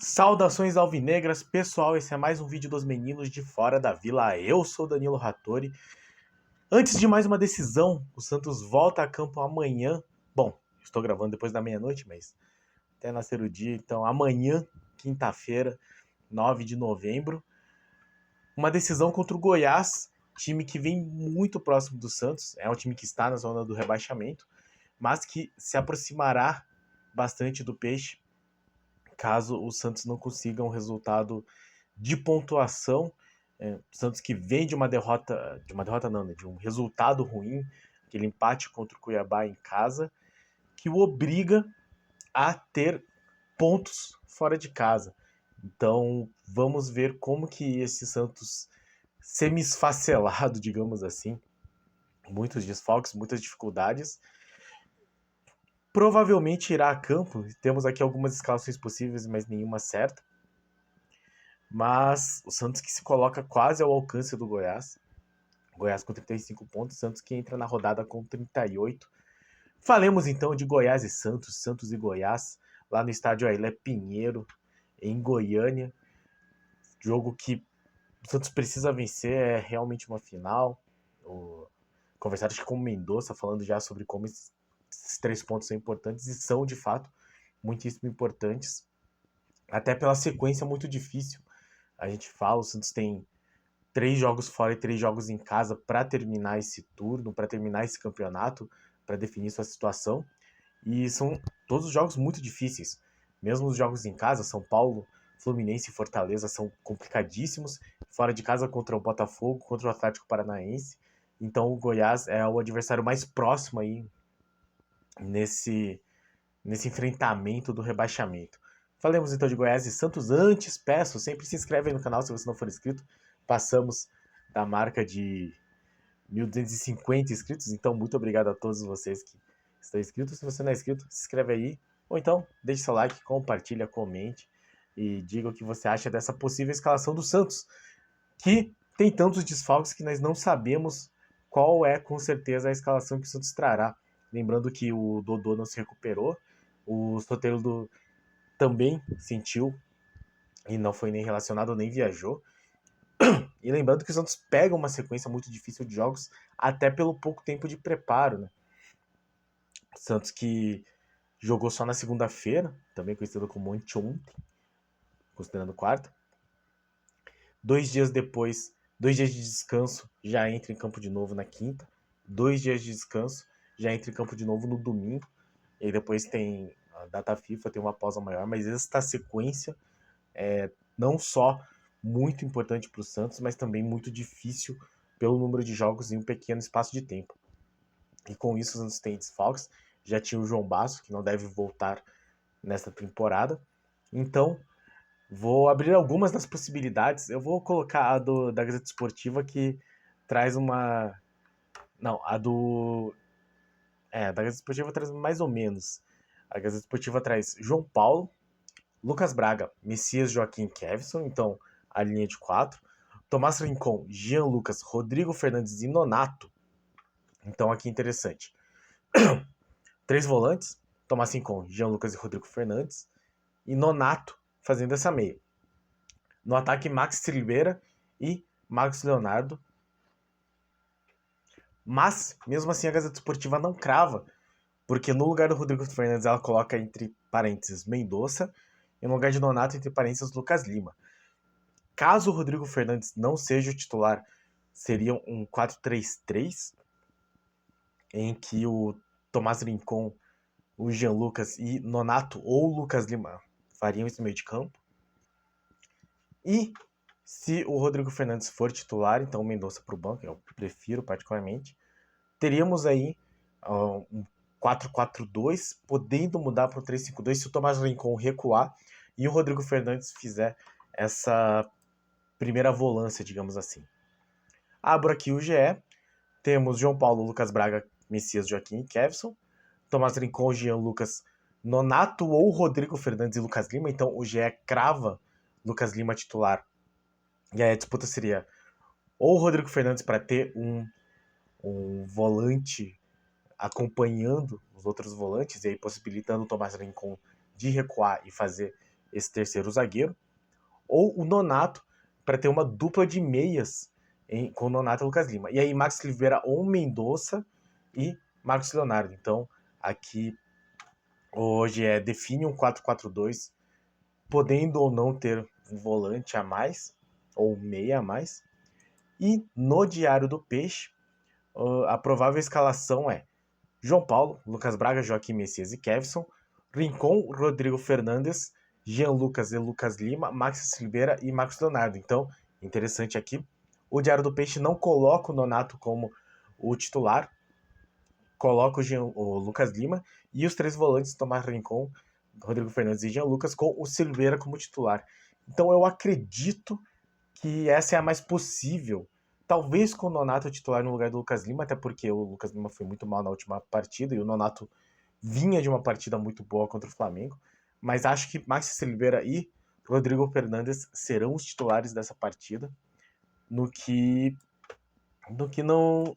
Saudações alvinegras, pessoal, esse é mais um vídeo dos meninos de fora da vila. Eu sou Danilo Rattori. Antes de mais uma decisão, o Santos volta a campo amanhã. Bom, estou gravando depois da meia-noite, mas até nascer o dia. Então amanhã, quinta-feira, 9 de novembro, uma decisão contra o Goiás, time que vem muito próximo do Santos. É um time que está na zona do rebaixamento, mas que se aproximará bastante do Peixe caso o Santos não consiga um resultado de pontuação. Santos que vem de uma derrota não, né, de um resultado ruim, aquele empate contra o Cuiabá em casa, que o obriga a ter pontos fora de casa. Então vamos ver como que esse Santos semi-esfacelado, digamos assim, muitos desfalques, muitas dificuldades, provavelmente irá a campo. Temos aqui algumas escalações possíveis, mas nenhuma certa. Mas o Santos que se coloca quase ao alcance do Goiás. Goiás com 35 pontos, Santos que entra na rodada com 38. Falemos então de Goiás e Santos, Santos e Goiás, lá no estádio Ailé Pinheiro, em Goiânia. Jogo que o Santos precisa vencer, é realmente uma final. Conversaram com o Mendonça, falando já sobre como esses 3 pontos são importantes, e são de fato muitíssimo importantes, até pela sequência muito difícil. A gente fala, o Santos tem 3 jogos fora e 3 jogos em casa para terminar esse turno, para terminar esse campeonato, para definir sua situação. E são todos os jogos muito difíceis. Mesmo os jogos em casa, São Paulo, Fluminense e Fortaleza são complicadíssimos. Fora de casa contra o Botafogo, contra o Atlético Paranaense. Então o Goiás é o adversário mais próximo aí nesse enfrentamento do rebaixamento. Falemos então de Goiás e Santos. Antes, peço, sempre se inscreve aí no canal se você não for inscrito. Passamos da marca de 1.250 inscritos, então muito obrigado a todos vocês que estão inscritos. Se você não é inscrito, se inscreve aí, ou então deixe seu like, compartilha, comente e diga o que você acha dessa possível escalação do Santos, que tem tantos desfalques que nós não sabemos qual é com certeza a escalação que o Santos trará. Lembrando que o Dodô não se recuperou, o Soteldo também sentiu e não foi nem relacionado, nem viajou. E lembrando que o Santos pega uma sequência muito difícil de jogos, até pelo pouco tempo de preparo, né? Santos que jogou só na segunda-feira, também conhecido como anteontem, considerando quarta. 2 dias depois, 2 dias de descanso, já entra em campo de novo na quinta. 2 dias de descanso, já entra em campo de novo no domingo. E aí depois tem a data FIFA, tem uma pausa maior, mas esta sequência é não só muito importante para o Santos, mas também muito difícil pelo número de jogos em um pequeno espaço de tempo. E com isso o Santos tem desfalques. Já tinha o João Basso, que não deve voltar nesta temporada. Então, vou abrir algumas das possibilidades. Eu vou colocar a da Gazeta Esportiva, que traz uma... Não, a do... da Gazeta Esportiva traz mais ou menos. A Gazeta Esportiva traz João Paulo, Lucas Braga, Messias, Joaquim, Kevson, então a linha de 4. Tomás Rincon, Jean Lucas, Rodrigo Fernandes e Nonato. Então aqui interessante. 3 volantes, Tomás Rincon, Jean Lucas e Rodrigo Fernandes. E Nonato fazendo essa meia. No ataque, Max Silveira e Marcos Leonardo. Mas, mesmo assim, a Gazeta Esportiva não crava, porque no lugar do Rodrigo Fernandes ela coloca entre parênteses Mendonça e no lugar de Nonato entre parênteses Lucas Lima. Caso o Rodrigo Fernandes não seja o titular, seria um 4-3-3, em que o Tomás Rincon, o Jean Lucas e Nonato ou Lucas Lima fariam esse meio de campo. E se o Rodrigo Fernandes for titular, então o Mendonça para o banco, eu prefiro particularmente, teríamos aí um 4-4-2, podendo mudar para um 3-5-2 se o Tomás Rincon recuar e o Rodrigo Fernandes fizer essa primeira volância, digamos assim. Abro aqui o GE, temos João Paulo, Lucas Braga, Messias, Joaquim e Kevson, Tomás Rincon, Jean Lucas, Nonato ou Rodrigo Fernandes e Lucas Lima, então o GE crava Lucas Lima titular. E aí a disputa seria ou o Rodrigo Fernandes para ter um volante acompanhando os outros volantes, e aí possibilitando o Tomás Rincon de recuar e fazer esse terceiro zagueiro, ou o Nonato, para ter uma dupla de meias com o Nonato e o Lucas Lima. E aí Max Oliveira ou Mendonça e Marcos Leonardo. Então, aqui hoje define um 4-4-2, podendo ou não ter um volante a mais, ou meia a mais. E no Diário do Peixe, a provável escalação é João Paulo, Lucas Braga, Joaquim Messias e Kevson, Rincon, Rodrigo Fernandes, Jean Lucas e Lucas Lima, Max Silveira e Marcos Leonardo. Então, interessante aqui, o Diário do Peixe não coloca o Nonato como o titular, coloca o Lucas Lima e os três volantes, Tomás Rincon, Rodrigo Fernandes e Jean Lucas, com o Silveira como titular. Então eu acredito que essa é a mais possível. Talvez com o Nonato titular no lugar do Lucas Lima, até porque o Lucas Lima foi muito mal na última partida e o Nonato vinha de uma partida muito boa contra o Flamengo. Mas acho que Maxi Silveira e Rodrigo Fernandes serão os titulares dessa partida, no que não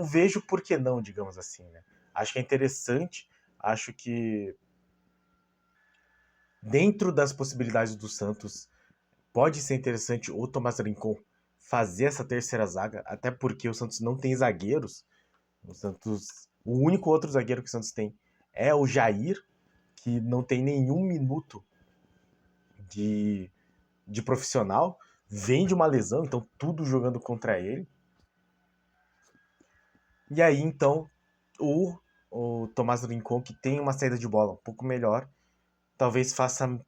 vejo por que não, digamos assim, né? Acho que é interessante, acho que dentro das possibilidades do Santos pode ser interessante o Tomás Rincon fazer essa terceira zaga, até porque o Santos não tem zagueiros. O único outro zagueiro que o Santos tem é o Jair, que não tem nenhum minuto de profissional, vem de uma lesão, então tudo jogando contra ele. E aí, então, o Tomás Rincon, que tem uma saída de bola um pouco melhor, talvez faça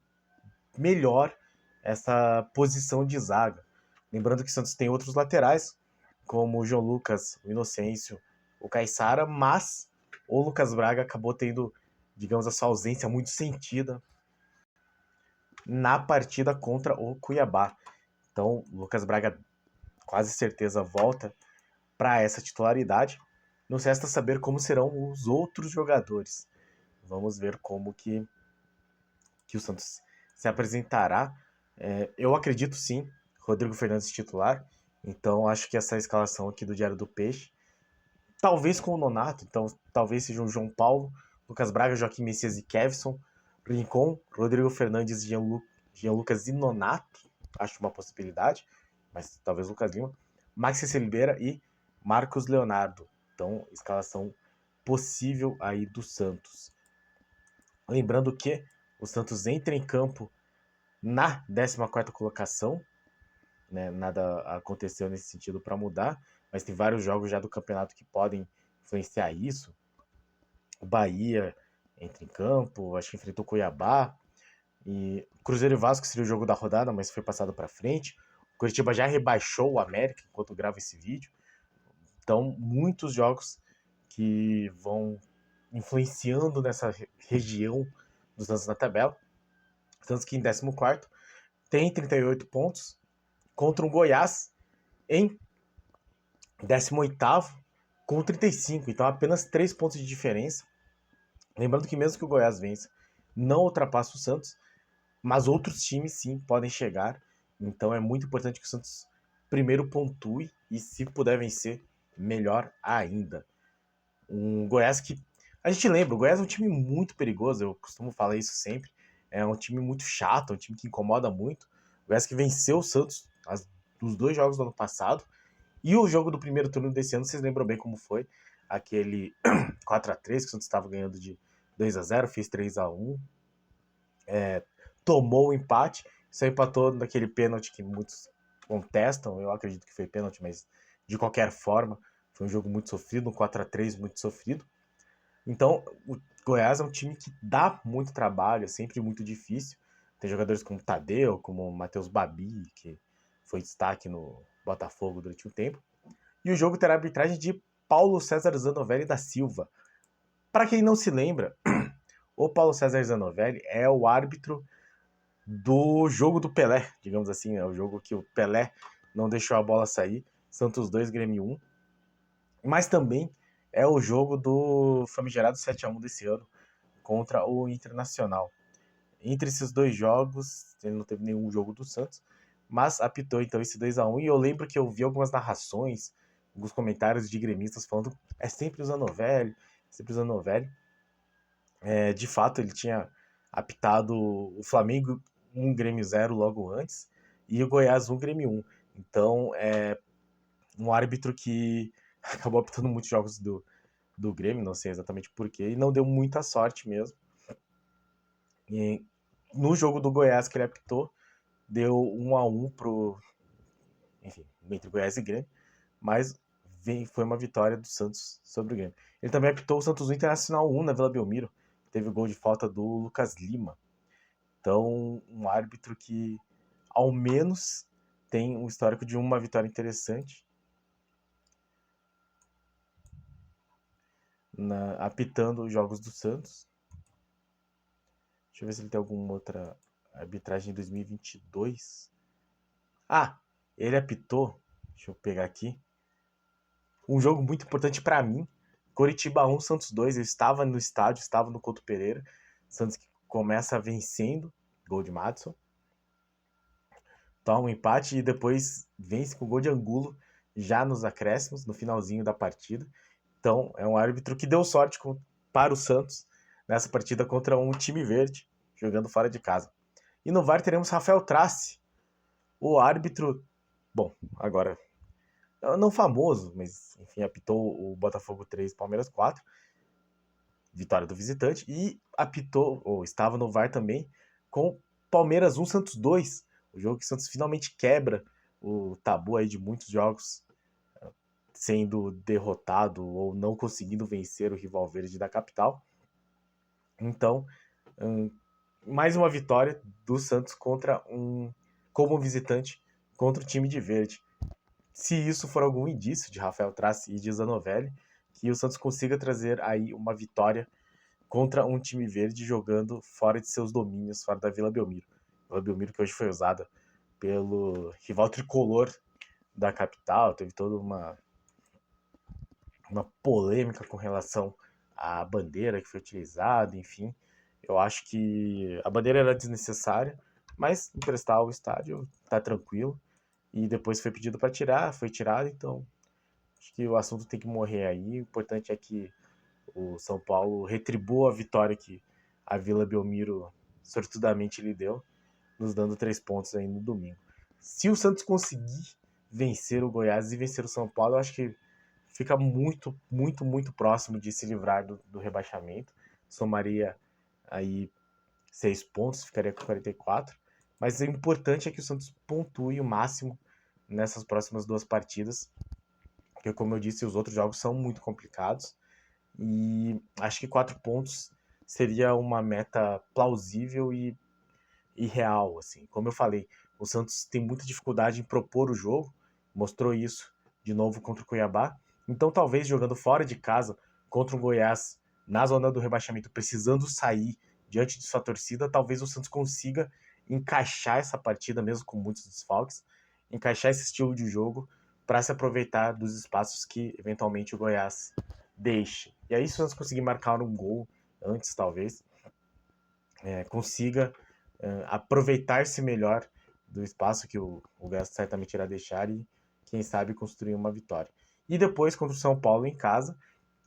melhor essa posição de zaga. Lembrando que o Santos tem outros laterais, como o João Lucas, o Inocêncio, o Caixara, mas o Lucas Braga acabou tendo, digamos, a sua ausência muito sentida na partida contra o Cuiabá. Então, o Lucas Braga quase certeza volta para essa titularidade. Nos resta saber como serão os outros jogadores. Vamos ver como que o Santos se apresentará. Eu acredito sim, Rodrigo Fernandes titular. Então acho que essa escalação aqui do Diário do Peixe, talvez com o Nonato, então talvez seja o João Paulo, Lucas Braga, Joaquim Messias e Kevson, Rincon, Rodrigo Fernandes, Jean Lucas e Nonato, acho uma possibilidade, mas talvez Lucas Lima, Maxi Silveira e Marcos Leonardo. Então, escalação possível aí do Santos. Lembrando que o Santos entra em campo na 14ª colocação, né? Nada aconteceu nesse sentido para mudar, mas tem vários jogos já do campeonato que podem influenciar isso. O Bahia entra em campo, acho que enfrentou o Cuiabá, e Cruzeiro e Vasco seria o jogo da rodada, mas foi passado para frente. O Curitiba já rebaixou o América enquanto grava esse vídeo. Então, muitos jogos que vão influenciando nessa região dos Santos na tabela. Santos que em 14º tem 38 pontos contra um Goiás em 18º com 35. Então apenas 3 pontos de diferença. Lembrando que mesmo que o Goiás vença, não ultrapassa o Santos, mas outros times sim podem chegar. Então é muito importante que o Santos primeiro pontue e se puder vencer, melhor ainda. Um Goiás que a gente lembra, o Goiás é um time muito perigoso, eu costumo falar isso sempre. É um time muito chato, é um time que incomoda muito. O Goiás que venceu o Santos nos 2 jogos do ano passado. E o jogo do primeiro turno desse ano, vocês lembram bem como foi? Aquele 4-3 que o Santos estava ganhando de 2-0, fez 3-1. Tomou o empate, só empatou naquele pênalti que muitos contestam. Eu acredito que foi pênalti, mas de qualquer forma, foi um jogo muito sofrido, um 4-3 muito sofrido. Então, o Goiás é um time que dá muito trabalho, é sempre muito difícil. Tem jogadores como Tadeu, como Matheus Babi, que foi destaque no Botafogo durante um tempo. E o jogo terá a arbitragem de Paulo César Zanovelli da Silva. Para quem não se lembra, o Paulo César Zanovelli é o árbitro do jogo do Pelé, digamos assim, é o jogo que o Pelé não deixou a bola sair, Santos 2, Grêmio 1. Mas também é o jogo do famigerado 7-1 desse ano contra o Internacional. Entre esses 2 jogos, ele não teve nenhum jogo do Santos, mas apitou então esse 2-1. E eu lembro que eu vi algumas narrações, alguns comentários de gremistas falando é sempre o Zanovelli, sempre o Zanovelli. De fato, ele tinha apitado o Flamengo 1, Grêmio 0 logo antes, e o Goiás 1, Grêmio 1. Então, é um árbitro que acabou apitando muitos jogos do Grêmio, não sei exatamente porquê, e não deu muita sorte mesmo. E no jogo do Goiás que ele apitou, deu 1-1 enfim, entre Goiás e Grêmio, mas foi uma vitória do Santos sobre o Grêmio. Ele também apitou o Santos 1 Internacional 1 na Vila Belmiro, teve o gol de falta do Lucas Lima. Então, um árbitro que ao menos tem um histórico de uma vitória interessante apitando os jogos do Santos. Deixa eu ver se ele tem alguma outra arbitragem em 2022. Ah, ele apitou, deixa eu pegar aqui, um jogo muito importante para mim, Coritiba 1, Santos 2. Eu estava no estádio, estava no Couto Pereira. Santos que começa vencendo, gol de Madison. Toma um empate e depois vence com gol de Angulo, já nos acréscimos, no finalzinho da partida. Então, é um árbitro que deu sorte para o Santos nessa partida contra um time verde, jogando fora de casa. E no VAR teremos Rafael Trace, o árbitro, bom, agora não famoso, mas enfim, apitou o Botafogo 3, Palmeiras 4, vitória do visitante, e apitou, ou estava no VAR também, com Palmeiras 1, Santos 2, o jogo que o Santos finalmente quebra o tabu aí de muitos jogos sendo derrotado ou não conseguindo vencer o rival verde da capital. Então, mais uma vitória do Santos como visitante contra o time de verde. Se isso for algum indício de Rafael Trace e de Zanovelli, que o Santos consiga trazer aí uma vitória contra um time verde jogando fora de seus domínios, fora da Vila Belmiro. Vila Belmiro que hoje foi usada pelo rival tricolor da capital, teve toda uma polêmica com relação à bandeira que foi utilizada, enfim. Eu acho que a bandeira era desnecessária, mas emprestar ao estádio tá tranquilo. E depois foi pedido para tirar, foi tirado, então acho que o assunto tem que morrer aí. O importante é que o São Paulo retribua a vitória que a Vila Belmiro sortudamente lhe deu, nos dando 3 pontos aí no domingo. Se o Santos conseguir vencer o Goiás e vencer o São Paulo, eu acho que fica muito, muito, muito próximo de se livrar do rebaixamento. Somaria aí 6 pontos, ficaria com 44. Mas o importante é que o Santos pontue o máximo nessas próximas 2 partidas, porque, como eu disse, os outros jogos são muito complicados. E acho que 4 pontos seria uma meta plausível e real, assim. Como eu falei, o Santos tem muita dificuldade em propor o jogo, mostrou isso de novo contra o Cuiabá. Então, talvez jogando fora de casa contra o Goiás na zona do rebaixamento, precisando sair diante de sua torcida, talvez o Santos consiga encaixar essa partida, mesmo com muitos desfalques, encaixar esse estilo de jogo para se aproveitar dos espaços que eventualmente o Goiás deixe. E aí, se o Santos conseguir marcar um gol antes, talvez, consiga aproveitar-se melhor do espaço que o Goiás certamente irá deixar e, quem sabe, construir uma vitória. E depois, contra o São Paulo em casa,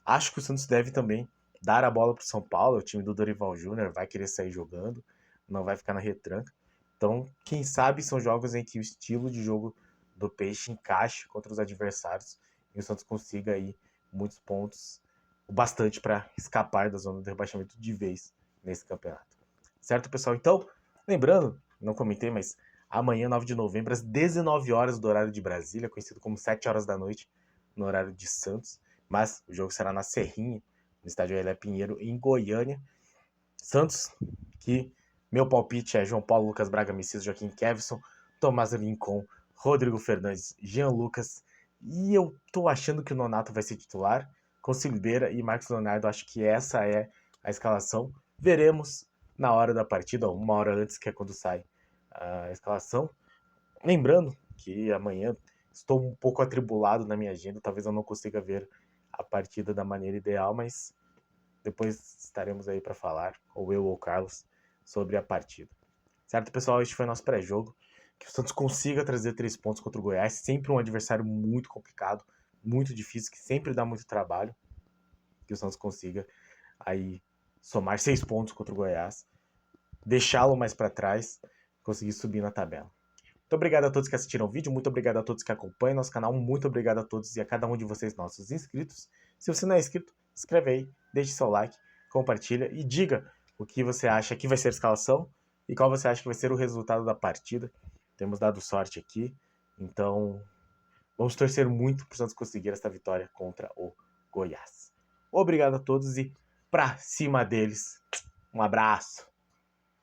acho que o Santos deve também dar a bola para o São Paulo. O time do Dorival Júnior vai querer sair jogando, não vai ficar na retranca. Então, quem sabe são jogos em que o estilo de jogo do Peixe encaixe contra os adversários e o Santos consiga aí muitos pontos, o bastante para escapar da zona do rebaixamento de vez nesse campeonato. Certo, pessoal? Então, lembrando, não comentei, mas amanhã, 9 de novembro, às 19 horas do horário de Brasília, conhecido como 7 horas da noite no horário de Santos, mas o jogo será na Serrinha, no estádio Elé Pinheiro, em Goiânia. Santos, que meu palpite é João Paulo, Lucas Braga, Messias, Joaquim Kevson, Tomás Lincoln, Rodrigo Fernandes, Jean Lucas, e eu tô achando que o Nonato vai ser titular, com Silveira e Marcos Leonardo. Acho que essa é a escalação. Veremos na hora da partida, ou uma hora antes, que é quando sai a escalação. Lembrando que amanhã estou um pouco atribulado na minha agenda, talvez eu não consiga ver a partida da maneira ideal, mas depois estaremos aí para falar, ou eu ou o Carlos, sobre a partida. Certo, pessoal? Este foi o nosso pré-jogo. Que o Santos consiga trazer 3 pontos contra o Goiás, sempre um adversário muito complicado, muito difícil, que sempre dá muito trabalho. Que o Santos consiga aí somar 6 pontos contra o Goiás deixá-lo mais para trás, conseguir subir na tabela. Muito obrigado a todos que assistiram o vídeo, muito obrigado a todos que acompanham nosso canal, muito obrigado a todos e a cada um de vocês, nossos inscritos. Se você não é inscrito, se inscreve aí, deixe seu like, compartilha e diga o que você acha que vai ser a escalação e qual você acha que vai ser o resultado da partida. Temos dado sorte aqui, então vamos torcer muito para o Santos conseguir esta vitória contra o Goiás. Obrigado a todos e pra cima deles. Um abraço.